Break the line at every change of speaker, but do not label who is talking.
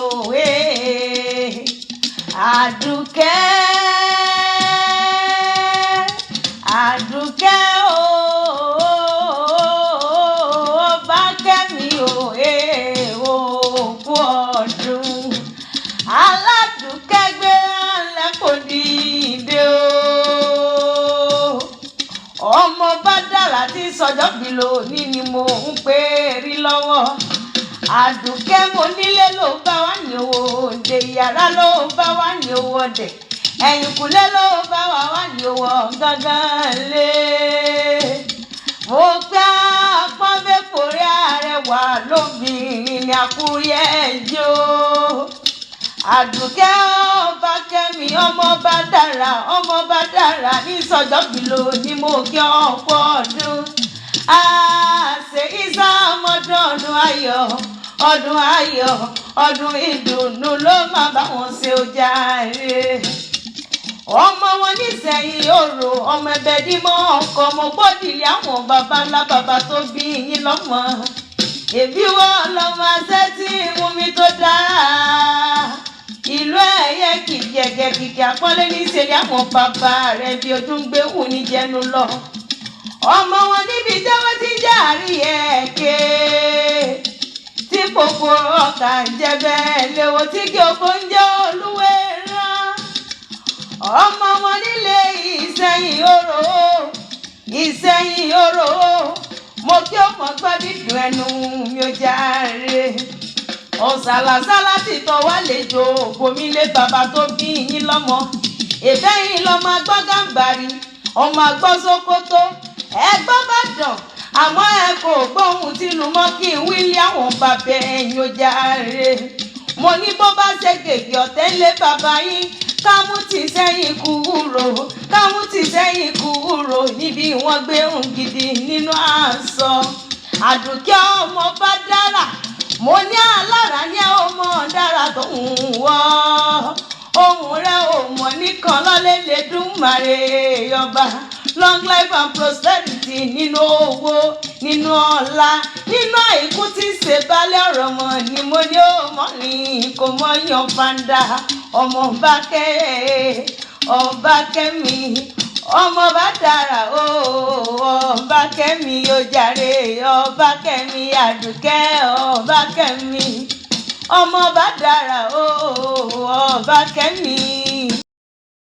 òwe Àdùkẹ́ Àdùkẹ́ ọba kẹ́mi òwe òkú ọdún aládùkẹ́ gbé lẹ́kọ̀ọ́ dìde ọmọ bá dára tí sọjọ́ bí lónìí ni mo ń pè rí lọ́wọ́ Àdùkẹ́ mo nílé ló bá wà ní owó òde yàrá ló bá wà ní owó ọdẹ ẹ̀yìnkùlé ló bá wà ní owó gángan lé mo gbá pọ́nbẹ́pọ̀rí arẹwà lóbìnrin ní àkúrẹ́ ẹjọ́ Àdùkẹ́ ọba kẹ́mi ọmọ bá dára ní sọjọ́ bí lónìí mo kí ọ̀pọ̀ ọdún àṣẹ ìsàmọ́dún ọdún ayọ̀ ọdún ìdùnnú ló máa bá wọn ṣe ó jàre ọmọ wọn nísẹ̀yìn òrò ọmọ ẹbẹ̀ dímọ̀ ọkọ̀ mo gbọ́dìlẹ̀ àwọn baba ńlá baba tó bí yín lọ́mọ èbí wọ́n lọ́mọ ṣẹ́ tí wúmi tó dára ìlú ẹ̀yẹ kìkẹ̀kẹ̀ kìkẹ̀ àpọ́nlé níṣẹ́lẹ̀ àwọn bàbá rẹ̀ bí ojú ń gbé wù ní jẹnu lọ ọmọ wọn níbi tẹ́wọ́ ti jáàrí ẹ̀kẹ́ tí pòpò ọkà ń jẹ bẹ́ẹ̀ léwo tí kí oko ń jẹ́ olúwe rán ọmọ wọn nílé Ìsẹ́yìn orò mo kí ọmọ gbọ́ dídùn ẹnu mi ò jàre ọ̀sàlàsálà ti tọ́ wá lẹ́jọ́ ògbómílé bàbá tó bí yín lọ́mọ ìbẹ́yìn lọ́mọ agbọ́ gàǹbàrí ọmọ agbọ́ Sókótó ẹgbọ́n bá dàn àmọ́ ẹ kò gbóhùn tìlú mọ́ kí n wílé àwọn bàbá ẹ̀yìn ò jàre mo ní bó bá ṣe gègé ọ̀tẹ́lẹ̀ bàbá yín kámú ti sẹ́yìn kúrò níbi wọ́n gbé ohun gidi nínú aṣọ Àdùkẹ́ ọmọ bá dára mo ní alára ní ọmọ dára tó ń wọ́ ohun rẹ̀ ò mọ̀ nìkan lọ́lẹ́lẹ́ dùnmáre ọba long life and prosperity nínú owó nínú ọlá nínú àìkú tí ṣe balẹ̀ ọ̀rọ̀ mọ̀ ni mo ní ó mọ̀ ní kò mọ̀ yan fanda ọmọ ọba kẹ́mi ọmọ bá dára ọba kẹ́mi ó jàre ọba kẹ́mi Àdùkẹ́ ọba kẹ́mi ọmọ bá dára ọba kẹ́mi.